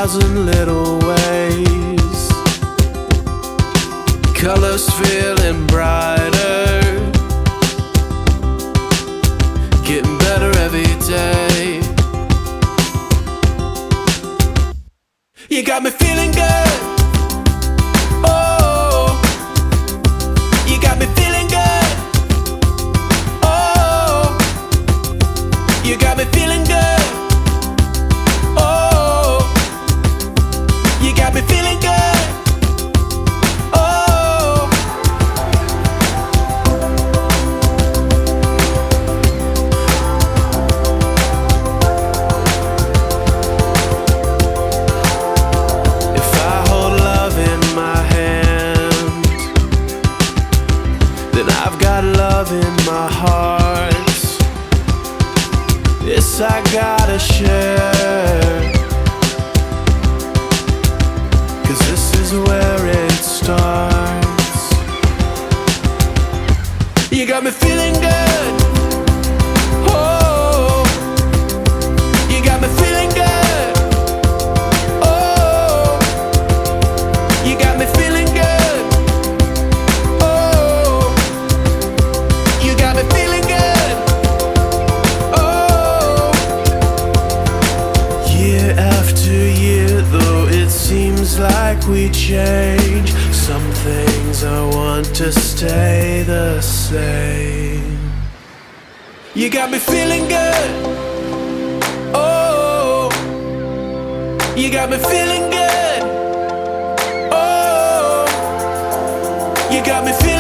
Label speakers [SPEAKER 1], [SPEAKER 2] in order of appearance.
[SPEAKER 1] 1,000 little ways. Colors feeling brighter, getting better every day. You got me feeling good. Oh, you got me feeling good. Oh, you got me feeling good. Oh, you got me feeling good. Oh, if I hold love in my hand, then I've got love in my heart. This I gotta share, 'cause this is where it starts. You got me feeling good. Oh, you got me feeling good. Oh, you got me feeling good. Oh, you got me feeling good. Oh, year after year, though it seems like we change, some things I want to stay the same. You got me feeling good. Oh, you got me feeling good. Oh, you got me feeling